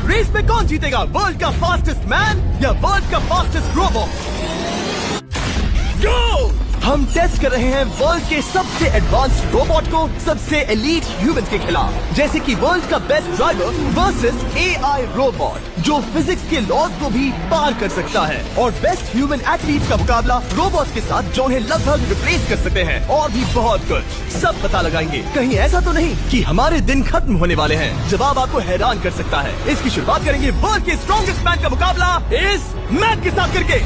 Race में कौन जीतेगा, वर्ल्ड का फास्टेस्ट मैन या वर्ल्ड का फास्टेस्ट रोबोट? गो! हम टेस्ट कर रहे हैं वर्ल्ड के सबसे एडवांस्ड रोबोट को सबसे एलीट ह्यूमंस के खिलाफ, जैसे कि वर्ल्ड का best driver versus AI robot जो फिजिक्स के लॉज को भी पार कर सकता है, और बेस्ट ह्यूमन एथलीट का मुकाबला रोबोट्स के साथ जो उन्हें लगभग रिप्लेस कर सकते हैं, और भी बहुत कुछ। सब पता लगाएंगे। कहीं ऐसा तो नहीं कि हमारे दिन खत्म होने वाले हैं? जवाब आपको हैरान कर सकता है। इसकी शुरुआत करेंगे वर्ल्ड के स्ट्रॉन्गेस्ट मैन का मुकाबला इस मैन के साथ करके।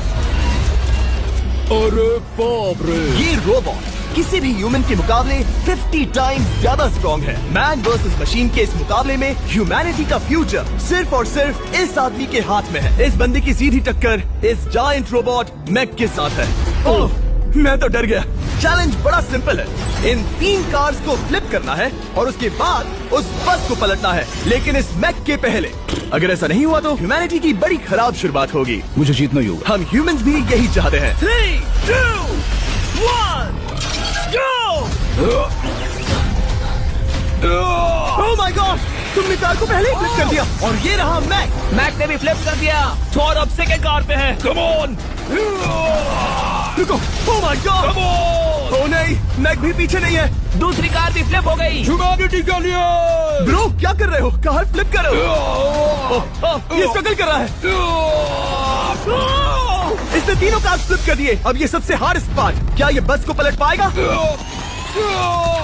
अरे बाप रे! ये रोबोट किसी भी ह्यूमन के मुकाबले 50 टाइम्स ज्यादा स्ट्रॉन्ग है। मैन वर्सेस मशीन के इस मुकाबले में ह्यूमैनिटी का फ्यूचर सिर्फ और सिर्फ इस आदमी के हाथ में है। इस बंदे की सीधी टक्कर इस जायंट रोबोट मैक के साथ है। ओह, मैं तो डर गया। चैलेंज बड़ा सिंपल है। इन 3 कार्स को फ्लिप करना है और उसके बाद उस बस को पलटना है, लेकिन इस मैक के पहले। अगर ऐसा नहीं हुआ तो ह्यूमैनिटी की बड़ी खराब शुरुआत होगी। मुझे जीतना ही होगा। हम ह्यूमंस भी यही चाहते हैं। 3, 2, 1, go! Oh my God! तुमने कार को पहले ही फ्लिप कर दिया और ये रहा मैक। मैक ने भी फ्लिप कर दिया। थॉर अब सेकंड कार पे है। Come on! रुको! Oh my God! Come on! ओ नहीं, मैक भी पीछे नहीं है। दूसरी कार भी फ्लिप हो गई। ह्यूमैनिटी के लिए! ब्रो, क्या कर रहे हो? कार फ्लिप करो। ये स्ट्रगल कर रहा है। इसने तीनों कार फ्लिप कर दिए। अब ये सबसे हार्डेस्ट पार्ट। क्या ये बस को पलट पाएगा?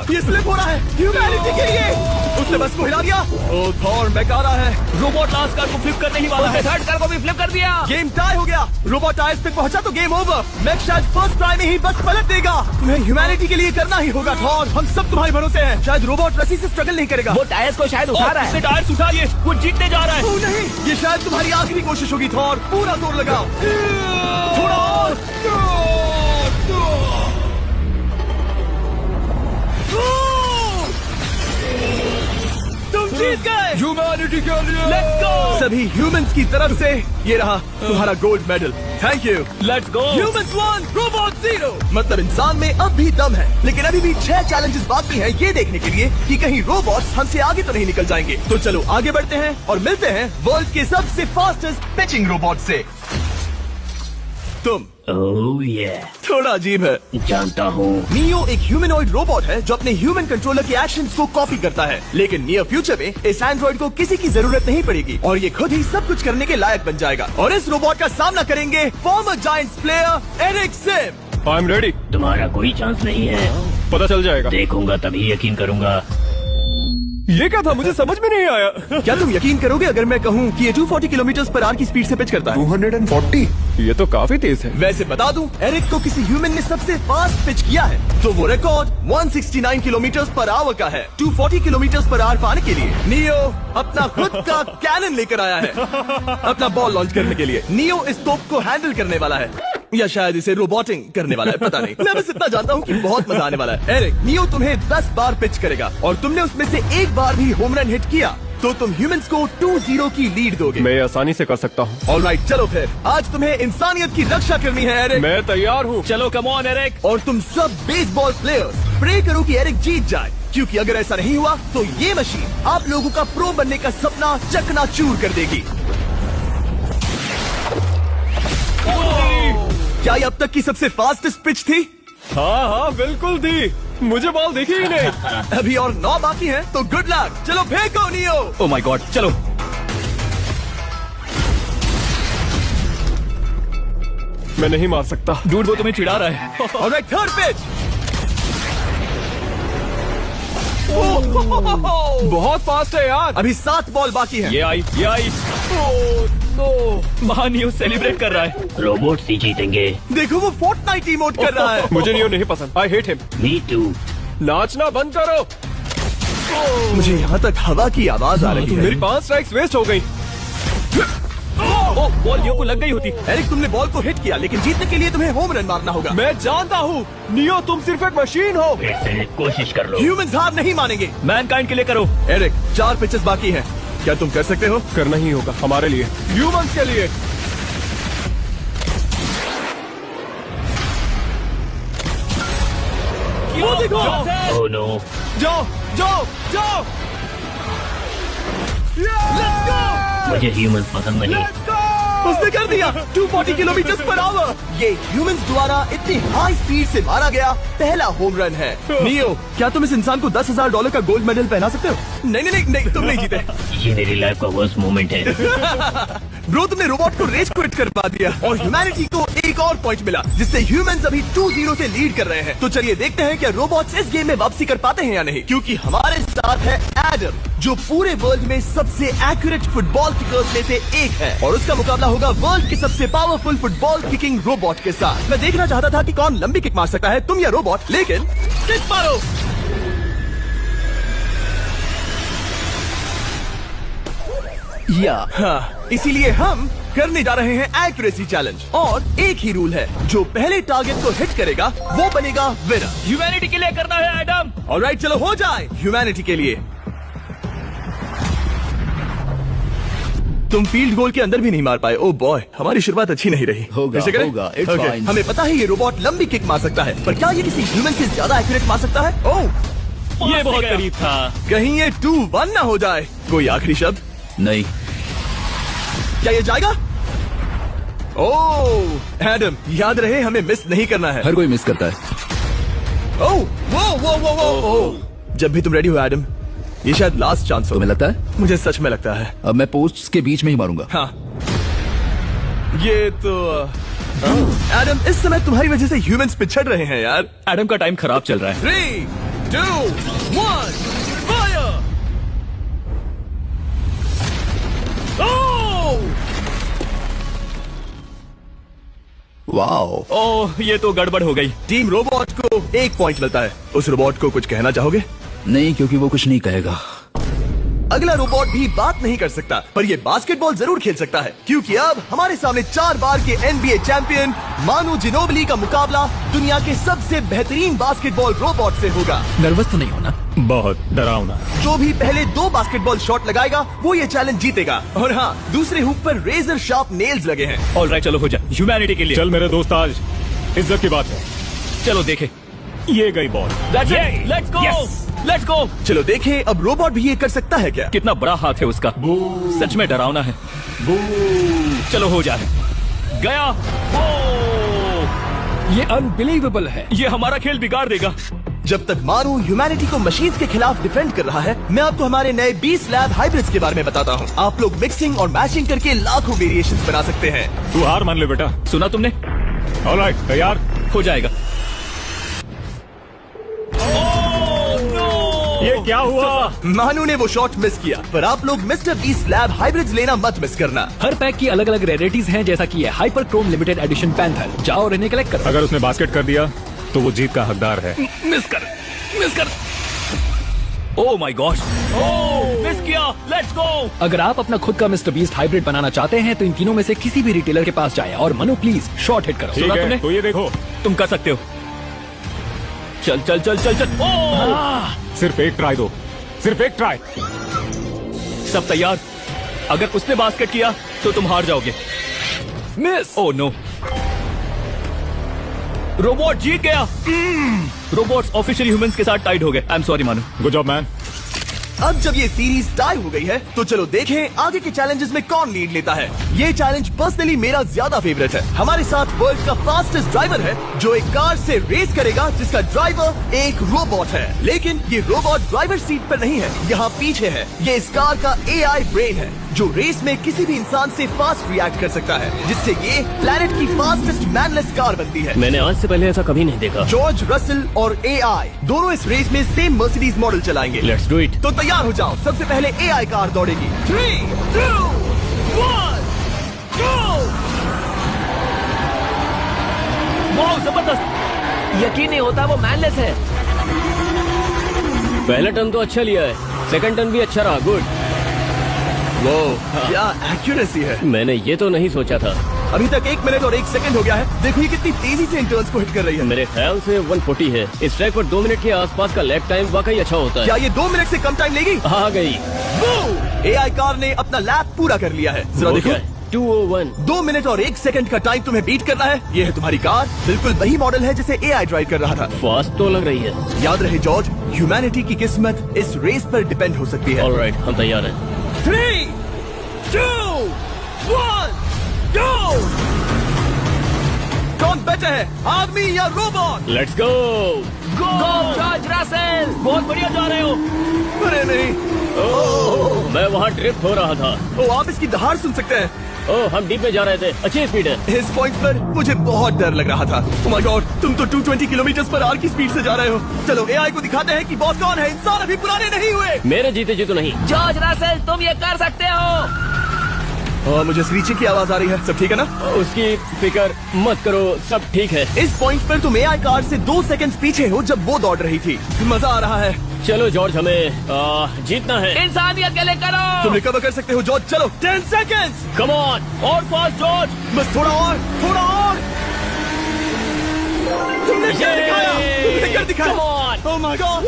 ये स्लिप हो रहा है ह्यूमैनिटी के लिए। उसने बस को हिला दिया। ओ थॉर, मैक आ रहा है। रोबोट लास्ट कार को फ्लिप करने ही वाला है। थर्ड कार को भी फ्लिप कर दिया। गेम टाई हो गया। रोबोट टायर्स तक पहुंचा तो गेम ओवर। मैक शायद फर्स्ट ट्राई में ही बस पलट देगा। तुम्हें ह्यूमैनिटी के लिए करना ही होगा थॉर। हम सब तुम्हारे भरोसे हैं। शायद रोबोट रस्सी से स्ट्रगल नहीं करेगा। वो टायर्स को शायद उठा रहा है। टायर्स उठाइए, वो जीतने जा रहा है। ओ नहीं, ये शायद तुम्हारी आखिरी कोशिश होगी थॉर। पूरा जोर लगाओ। थोड़ा और। तुम जीत गए। ह्यूमैनिटी के लिए! Let's go! सभी ह्यूमंस की तरफ से ये रहा तुम्हारा gold medal. Thank you. Let's go! Humans 1, robot 0। मतलब इंसान में अब भी दम है, लेकिन अभी भी 6 चैलेंजेस बाकी हैं ये देखने के लिए कि कहीं रोबोट्स हमसे आगे तो नहीं निकल जाएंगे। तो चलो आगे बढ़ते हैं और मिलते हैं वर्ल्ड के सबसे फास्टेस्ट पिचिंग रोबोट से। तुम ओह ये थोड़ा अजीब है, जानता हूँ। नियो एक ह्यूमनॉइड रोबोट है जो अपने ह्यूमन कंट्रोलर के एक्शंस को कॉपी करता है, लेकिन नियर फ्यूचर में इस एंड्रॉइड को किसी की जरूरत नहीं पड़ेगी और ये खुद ही सब कुछ करने के लायक बन जाएगा। और इस रोबोट का सामना करेंगे former Giants player Eric Sim. I am ready. तुम्हारा कोई चांस नहीं है। पता चल जाएगा। देखूंगा तभी यकीन करूंगा। ये क्या था, मुझे समझ में नहीं आया। क्या तुम यकीन करोगे अगर मैं कहूँ कि ये 240 किलोमीटर पर आवर की स्पीड से पिच करता है? 240? ये तो काफी तेज है। वैसे बता दूं, एरिक को किसी ह्यूमन ने सबसे फास्ट पिच किया है तो वो रिकॉर्ड 169 किलोमीटर पर आवर का है। 240 किलोमीटर पर आवर पाने के लिए नियो अपना खुद का कैनन लेकर आया है अपना बॉल लॉन्च करने के लिए। नियो इस तोप को हैंडल करने वाला है या शायद इसे रोबोटिंग करने वाला है, पता नहीं। मैं बस इतना जानता हूँ कि बहुत मजा आने वाला है। एरिक, नियो तुम्हें 10 बार पिच करेगा और तुमने उसमें से एक बार भी होम रन हिट किया तो तुम ह्यूमंस को 2-0 की लीड दोगे। मैं आसानी से कर सकता हूँ। ऑलराइट, चलो फिर आज तुम्हें इंसानियत की रक्षा करनी है एरिक। मैं तैयार हूँ। चलो कम ऑन एरिक। और तुम सब बेसबॉल प्लेयर्स प्रे करो कि एरिक जीत जाए, क्योंकि अगर ऐसा नहीं हुआ तो ये मशीन आप लोगों का प्रो बनने का सपना चकनाचूर कर देगी। क्या ये अब तक की सबसे फास्टेस्ट पिच थी? हाँ हाँ बिल्कुल थी। मुझे बॉल दिखी ही नहीं। अभी और 9 बाकी हैं, तो गुड लक। चलो फेंको नियो। ओह माय गॉड, चलो। मैं नहीं मार सकता। डूड वो तुम्हें चिढ़ा रहा है। Alright, third pitch. बहुत फास्ट है यार। अभी 7 बॉल बाकी हैं। ये आई। महानियो सेलिब्रेट कर रहा है। रोबोट ही जीतेंगे। देखो वो फोर्टनाइट इमोट कर रहा है। मुझे नियो नहीं पसंद। I hate him. Me too. नाचना बंद करो। मुझे यहाँ तक हवा की आवाज आ रही है। मेरी 5 स्ट्राइक्स वेस्ट हो गई। बॉल नियो को लग गई होती। एरिक, तुमने बॉल को हिट किया, लेकिन जीतने के लिए तुम्हें होम रन मारना होगा। मैं जानता हूँ नियो, तुम सिर्फ एक मशीन हो। फिर से कोशिश कर लो। ह्यूमंस हार नहीं मानेंगे। मैनकाइंड के लिए करो। एरिक, 4 पिचेस बाकी हैं। क्या तुम कर सकते हो? करना ही होगा हमारे लिए, ह्यूमंस के लिए। वो देखो। Oh no. जाओ। Let's go! मुझे ह्यूमन पसंद नहीं। उसने कर दिया 240 किलोमीटर पर आवर। ये ह्यूमंस द्वारा इतनी हाई स्पीड से मारा गया पहला होम रन है। नियो, क्या तुम इस इंसान को $10,000 का गोल्ड मेडल पहना सकते हो? नहीं, तुम नहीं जीते। ये मेरी लाइफ का वर्स्ट मोमेंट है। ब्रो, तुमने रोबोट को रेस क्विट करवा दिया और ह्यूमैनिटी को एक और पॉइंट मिला, जिससे ह्यूमंस अभी 2-0 से लीड कर रहे हैं। तो चलिए देखते हैं क्या रोबोट्स इस गेम में वापसी कर पाते हैं या नहीं, क्योंकि हमारे साथ है एडम, जो पूरे वर्ल्ड में सबसे एक्यूरेट फुटबॉल किकर्स में से एक है, और उसका मुकाबला होगा वर्ल्ड के सबसे पावरफुल फुटबॉल किकिंग रोबोट के साथ। मैं देखना चाहता था कि कौन लंबी किक मार सकता है, तुम या रोबोट, लेकिन किक मारो। हाँ, इसीलिए हम करने जा रहे हैं एक्यूरेसी चैलेंज, और एक ही रूल है, जो पहले टारगेट को हिट करेगा वो बनेगा विनर। ह्यूमैनिटी के लिए करना है एडम। ऑलराइट, चलो हो जाए ह्यूमैनिटी के लिए। तुम फील्ड गोल के अंदर भी नहीं मार पाए। ओ बॉय, हमारी शुरुआत अच्छी नहीं रही। होगा, ऐसे करें? होगा, it's Okay, fine. हमें पता है ये रोबोट लंबी किक मार सकता है, पर क्या ये किसी ह्यूमन से ज्यादा एक्यूरेट मार सकता है? ओह, ये बहुत करीब था। कहीं ये 2-1 ना हो जाए। कोई आखिरी शब्द? नहीं। क्या ये जाएगा? ओह एडम, याद रहे हमें मिस नहीं करना है। हर कोई मिस करता है। ओह वो जब भी तुम रेडी हो एडम, ये शायद लास्ट चांस हो। तुम्हें लगता है? मुझे सच में लगता है। अब मैं पोस्ट्स के बीच में ही मारूंगा। हाँ, ये तो एडम, इस समय तुम्हारी वजह से ह्यूमंस पिछड़ रहे हैं यार। एडम का टाइम खराब चल रहा है। 3, 2, 1, फायर! वाओ। ओह, ये तो गड़बड़ हो गई। टीम रोबोट को 1 पॉइंट मिलता है। उस रोबोट को कुछ कहना चाहोगे? नहीं, क्योंकि वो कुछ नहीं कहेगा। अगला रोबोट भी बात नहीं कर सकता, पर ये बास्केटबॉल जरूर खेल सकता है, क्योंकि अब हमारे सामने 4 बार के NBA चैंपियन मानू जिनोबली का मुकाबला दुनिया के सबसे बेहतरीन बास्केटबॉल रोबोट से होगा। नर्वस तो नहीं होना? बहुत डरावना। जो भी पहले 2 बास्केटबॉल शॉट लगाएगा वो ये चैलेंज जीतेगा। और हाँ, दूसरे हुक पर रेजर शार्प नेल्स लगे हैं। ऑलराइट, चलो हो जाए ह्यूमैनिटी के लिए। चल मेरे दोस्त, आज इज्जत की बात है। चलो देखे, ये गई ball. Let's go, let's go. चलो देखें अब रोबोट भी ये कर सकता है क्या? कितना बड़ा हाथ है उसका, सच में डरावना है। चलो हो जाए। गया। ये अनबिलीवेबल है। ये हमारा खेल बिगाड़ देगा। जब तक मारू ह्यूमैनिटी को मशीन्स के खिलाफ डिफेंड कर रहा है, मैं आपको हमारे नए 20 लैब हाइब्रिड्स के बारे में बताता हूँ। आप लोग मिक्सिंग और मैचिंग करके लाखों वेरिएशंस बना सकते हैं। तू हार मान ले बेटा। सुना तुमने? ऑलराइट, तैयार हो जाएगा। ये क्या हुआ? मानू ने वो शॉट मिस किया, पर आप लोग मिस्टर 20 लैब हाइब्रिड्स लेना मत मिस करना। हर पैक की अलग अलग रेयरिटीज हैं, जैसा कि ये hyper Chrome limited edition panther. जाओ और इन्हें कलेक्ट करो। अगर उसने बास्केट कर दिया तो वो जीत का हकदार है। मिस कर। ओह माय गॉश, मिस किया। Let's go. अगर आप अपना खुद का मिस्टर बीस्ट हाइब्रिड बनाना चाहते हैं तो इन तीनों में से किसी भी रिटेलर के पास जाएं और मनु प्लीज शॉट हिट करो। ठीक सुना है, तुमने? तो ये देखो, तुम कर सकते हो। चल। सिर्फ एक ट्राई दो, सिर्फ एक ट्राई। सब तैयार? अगर उसने बास्केट किया तो तुम हार जाओगे। मिस। ओह नो, रोबोट जीत गया। रोबोट्स ऑफिशियली ह्यूमंस के साथ टाइड हो गए। आई एम सॉरी मानू। Good job man. अब जब ये सीरीज टाई हो गई है, तो चलो देखें आगे के चैलेंजेस में कौन लीड लेता है। ये चैलेंज पर्सनली मेरा ज्यादा फेवरेट है। हमारे साथ वर्ल्ड का फास्टेस्ट ड्राइवर है, जो एक कार से रेस करेगा जिसका ड्राइवर एक रोबोट है। लेकिन ये रोबोट ड्राइवर सीट पर नहीं है, यहाँ पीछे है। ये इस कार का AI ब्रेन है, जो रेस में किसी भी इंसान से फास्ट रिएक्ट कर सकता है, जिससे ये प्लेनेट की फास्टेस्ट मैनलेस कार बनती है। मैंने आज से पहले ऐसा कभी नहीं देखा। जॉर्ज रसल और AI दोनों इस रेस में सेम मर्सिडीज मॉडल चलाएंगे। Let's do it. तो तैयार हो जाओ, सबसे पहले AI कार दौड़ेगी। 3, 2, 1, गो! वाह, जबरदस्त। यकीन नहीं होता वो मैनलेस है। पहला टर्न तो अच्छा लिया है, सेकंड टर्न भी अच्छा रहा। गुड। वो क्या एक्यूरेसी है। मैंने ये तो नहीं सोचा था। अभी तक 1 मिनट और 1 सेकंड हो गया है। देखो ये कितनी तेजी से इन टर्न्स को हिट कर रही है। मेरे ख्याल से 140 है। इस ट्रैक पर 2 मिनट के आसपास का लैप टाइम वाकई अच्छा होता है। क्या ये 2 मिनट से कम टाइम लेगी? आ गई। AI कार ने अपना लैप पूरा कर लिया है। जरा वो देखो, क्या है? 201। 2 मिनट और 1 सेकंड का टाइम तुम्हें बीट करना है। ये है तुम्हारी कार, बिल्कुल वही मॉडल है जिसे AI ड्राइव कर रहा था। फास्ट तो लग रही है। याद रहे जॉर्ज, ह्यूमैनिटी की किस्मत इस रेस पर डिपेंड हो सकती है। ऑलराइट, हम तैयार हैं। 3, 2, बेटर है, आदमी या robot? Let's go go George Russell, बहुत बढ़िया जा रहे हो। अरे नहीं, मैं वहाँ ड्रिफ्ट हो रहा था। ओ आप इसकी दहाड़ सुन सकते हैं। ओह, हम डीप में जा रहे थे, अच्छी स्पीड है। इस पॉइंट पर मुझे बहुत डर लग रहा था। Oh my God, तुम तो 220 किलोमीटर पर आवर की स्पीड से जा रहे हो। चलो एआई को दिखाते हैं कि बॉस कौन है। इंसान अभी पुराने नहीं हुए। मेरे जीते जी तो नहीं। जॉर्ज रसेल, तुम ये कर सकते हो। और मुझे स्क्रीचिंग की आवाज आ रही है। सब ठीक है ना? उसकी फिक्र मत करो, सब ठीक है। इस पॉइंट पर तुम एआई कार से 2 सेकंड पीछे हो जब वो दौड़ रही थी। मजा आ रहा है। चलो जॉर्ज, हमें जीतना है। इंसानियत के लिए करो। तुम रिकवर कर सकते हो जॉर्ज। चलो 10 सेकंड्स। कम ऑन, और फास्ट जॉर्ज। बस थोड़ा और, थोड़ा और। तुमने क्या दिखाया? तुमने क्या दिखाया? Come on. Oh my God.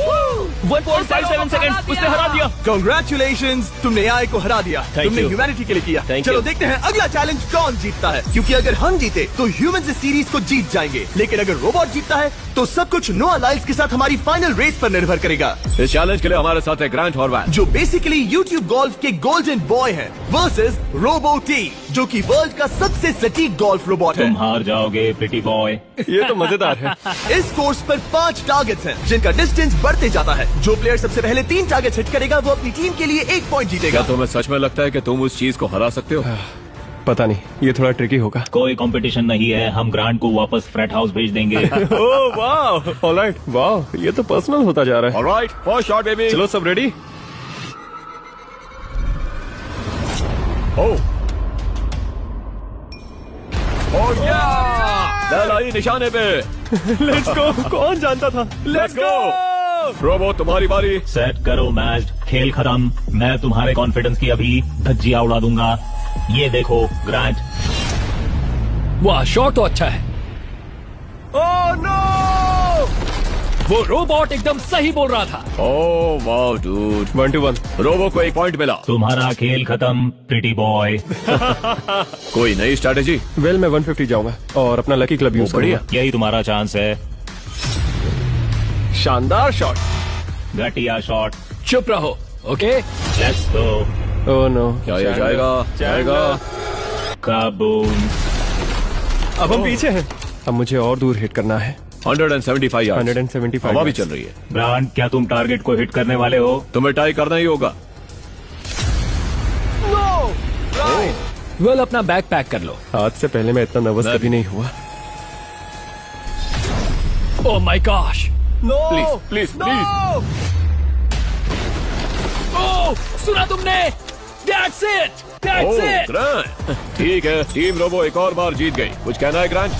1.57 second, उसने हरा दिया। Congratulations, तुमने एआई को हरा दिया। Thank तुमने you. ह्यूमैनिटी के लिए किया। Thank चलो you. देखते हैं अगला चैलेंज कौन जीतता है, क्योंकि अगर हम जीते तो ह्यूमंस इस सीरीज को जीत जाएंगे, लेकिन अगर रोबोट जीतता है तो सब कुछ नोआ लाइल्स के साथ हमारी फाइनल रेस पर निर्भर करेगा, इस चैलेंज के लिए हमारे साथ है ग्रांट हॉर्वैट। जो बेसिकली यूट्यूब गोल्फ के गोल्डन बॉय हैं, वर्सेस रोबो टी, जो कि वर्ल्ड का सबसे सटीक गोल्फ रोबोट है। हार जाओगे प्रिटी बॉय। ये तो मजेदार है। इस कोर्स पर 5 टारगेट्स हैं, जिनका डिस्टेंस बढ़ते जाता है। जो प्लेयर सबसे पहले 3 टारगेट्स हिट करेगा वो अपनी टीम के लिए 1 पॉइंट जीतेगा। क्या तुम्हें सच में लगता है कि तुम उस चीज को हरा सकते हो? पता नहीं, ये थोड़ा ट्रिकी होगा। कोई कंपटीशन नहीं है, हम ग्रांट को वापस फ्रेट हाउस भेज देंगे। ओह वाह, ऑलराइट, वाह, ये तो पर्सनल होता जा रहा है। Alright, first shot baby. चलो सब रेडी? ओह आई निशाने पे। Let's go. कौन जानता था? Let's go. रोबो, तुम्हारी बारी। सेट करो मैच, खेल खत्म। मैं तुम्हारे कॉन्फिडेंस की अभी धज्जियां उड़ा दूंगा। ये देखो ग्रांट। वाह, शॉट तो अच्छा है। Oh no! वो रोबोट एकदम सही बोल रहा था। ओह वाह डूड, 1 to 1। रोबो को 1 पॉइंट मिला। तुम्हारा खेल खत्म प्रिटी बॉय। कोई नई स्ट्रैटेजी? वेल, मैं 150 जाऊंगा और अपना लकी क्लब यूज करूंगा। यही तुम्हारा चांस है। शानदार शॉट। घटिया शॉट। चुप रहो, okay? Let's go. Oh no, क्या ये जाएगा? जाएगा। काबूम। अब हम पीछे हैं। अब मुझे और दूर हिट करना है। 175 यार्ड्स। 175 हवा भी चल रही है। ग्रांट, क्या तुम टारगेट को हिट करने वाले हो? तुम्हें ट्राई करना ही होगा। वेल, अपना बैग पैक कर लो। आज से पहले मैं इतना नर्वस कभी नहीं हुआ। Oh my gosh. Please please please. Oh, सुना तुमने? That's it. That's it. Grant, ठीक है, टीम रोबो एक और बार जीत गई। कुछ कहना है ग्रांट?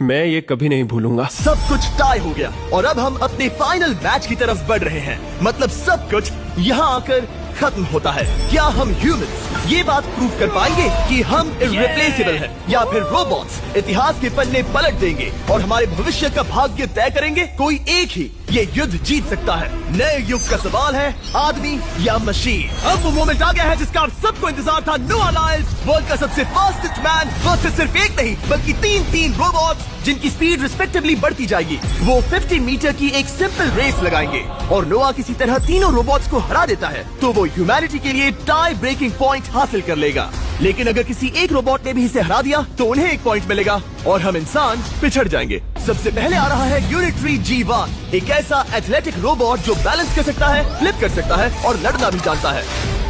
मैं ये कभी नहीं भूलूंगा। सब कुछ टाई हो गया और अब हम अपने फाइनल मैच की तरफ बढ़ रहे हैं। मतलब सब कुछ यहाँ आकर खत्म होता है। क्या हम ह्यूमंस ये बात प्रूव कर पाएंगे कि हम इररिप्लेसेबल हैं, या फिर रोबोट्स इतिहास के पन्ने पलट देंगे और हमारे भविष्य का भाग्य तय करेंगे? कोई एक ही ये युद्ध जीत सकता है। नए युग का सवाल है, आदमी या मशीन। अब वो मोमेंट आ गया है जिसका आप सबको इंतजार था। नोआ लाइल्स, वर्ल्ड का सबसे फास्टेस्ट मैन, वर्सेस सिर्फ एक नहीं बल्कि 3 रोबोट्स, जिनकी स्पीड रिस्पेक्टिवली बढ़ती जाएगी। वो 50 मीटर की एक सिंपल रेस लगाएंगे और नोआ किसी तरह तीनों रोबोट्स को हरा देता है तो वो ह्यूमैनिटी के लिए टाई ब्रेकिंग पॉइंट हासिल कर लेगा। लेकिन अगर किसी एक रोबोट ने भी इसे हरा दिया तो उन्हें 1 पॉइंट मिलेगा और हम इंसान पिछड़ जाएंगे। सबसे पहले आ रहा है यूनिट्री G1, एक ऐसा एथलेटिक रोबोट जो बैलेंस कर सकता है, फ्लिप कर सकता है और लड़ना भी जानता है।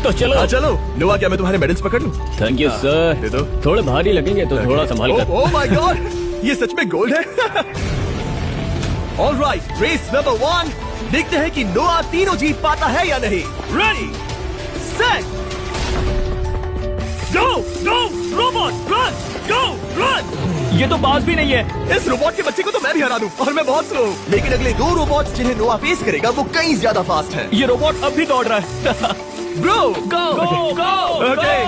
तो चलो। चलो नोआ, क्या मैं तुम्हारे मेडल्स पकड़ लूं? Thank you sir. दे दो। थोड़े भारी लगेंगे तो थोड़ा संभाल कर। ओह माय गॉड, ये सच में गोल्ड है। ऑलराइट, रेस नंबर 1, देखते हैं कि नोआ तीनों जीत पाता है या नहीं। रेडी, सेट, गो गो रोबोट, रन गो रन। ये तो बाज भी नहीं है। इस रोबोट के बच्चे को तो मैं भी हरा दूं और मैं बहुत स्लो हूं। लेकिन अगले 2 रोबोट्स जिन्हें नोआ फेस करेगा वो कहीं ज्यादा फास्ट है। ये रोबोट अब भी दौड़ रहा है। ब्रो गो गो Okay.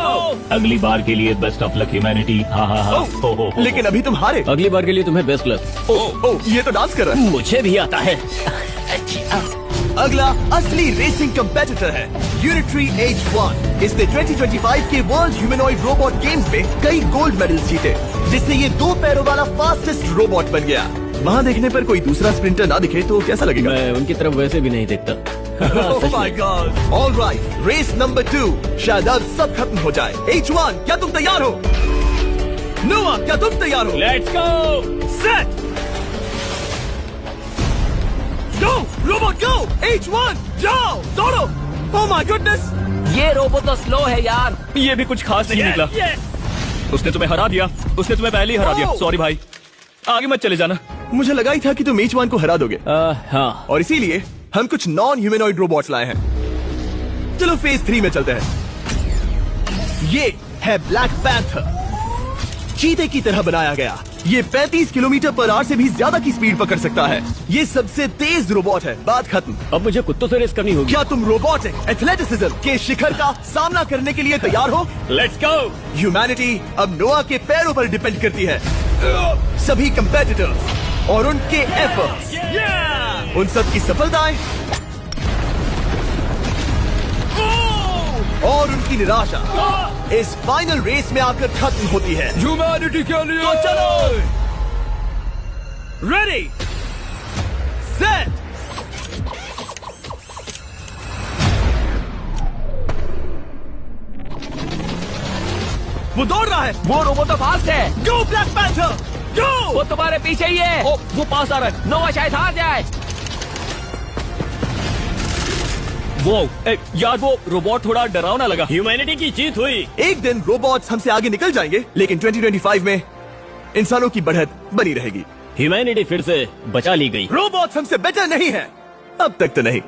अगली बार के लिए बेस्ट ऑफ लक ह्यूमैनिटी। हाँ हाँ हाँ। हो। लेकिन अभी तुम हारे। अगली बार के लिए तुम्हें बेस्ट लक। ओह, ये तो डांस कर रहा है। मुझे भी आता है। अगला असली रेसिंग कंपेटिटर है यूनिट्री H1। इसने 2025 के वर्ल्ड ह्यूमनॉइड रोबोट गेम्स में कई गोल्ड मेडल्स जीते, जिससे ये 2 पैरों वाला फास्टेस्ट रोबोट बन गया। वहाँ देखने पर कोई दूसरा स्प्रिंटर ना दिखे तो कैसा लगेगा? मैं उनकी तरफ वैसे भी नहीं देखता। Oh my God! All right, race number 2, शायद अब सब खत्म हो जाए। H1, क्या तुम तैयार हो? नोआ, क्या तुम तैयार हो? Let's go. Set go robot go. H1 जाओ दौड़ो। ओह माय गुडनेस, ये रोबोट तो स्लो है यार। ये भी कुछ खास नहीं निकला। उसने तुम्हें हरा दिया, उसने तुम्हें पहले ही हरा दिया। Oh! सॉरी भाई, आगे मत चले जाना। मुझे लगा ही था कि तुम H1 को हरा दोगे हाँ। और इसीलिए हम कुछ नॉन ह्यूमनॉइड रोबोट्स लाए हैं। चलो फेज 3 में चलते हैं। ये है ब्लैक पैंथर, चीते की तरह बनाया गया। ये 35 किलोमीटर पर आवर से भी ज्यादा की स्पीड पकड़ सकता है। ये सबसे तेज रोबोट है। बात खत्म। अब मुझे कुत्तों से रेस करनी होगी। क्या तुम रोबोटिक एथलेटिसिज्म के शिखर का सामना करने के लिए तैयार हो? Let's go. ह्यूमैनिटी अब नोआ के पैरों पर डिपेंड करती है। सभी कंपेटिटर्स और उनके एफर्ट्स, उन सब की सफलताएं और उनकी निराशा इस फाइनल रेस में आकर खत्म होती है। ह्यूमैनिटी के लिए तो चलो, रेडी सेट वो दौड़ रहा है। वो रोबोट तो फास्ट है। गो ब्लैक पैंथर गो। वो तुम्हारे पीछे ही है। ओ, वो पास आ रहा है। नोवा शायद हार जाए। वो यार, वो रोबोट थोड़ा डरावना लगा। ह्यूमैनिटी की जीत हुई। एक दिन रोबोट्स हमसे आगे निकल जाएंगे, लेकिन 2025 में इंसानों की बढ़त बनी रहेगी। ह्यूमैनिटी फिर से बचा ली गई। रोबोट्स हमसे बेटर नहीं है, अब तक तो नहीं।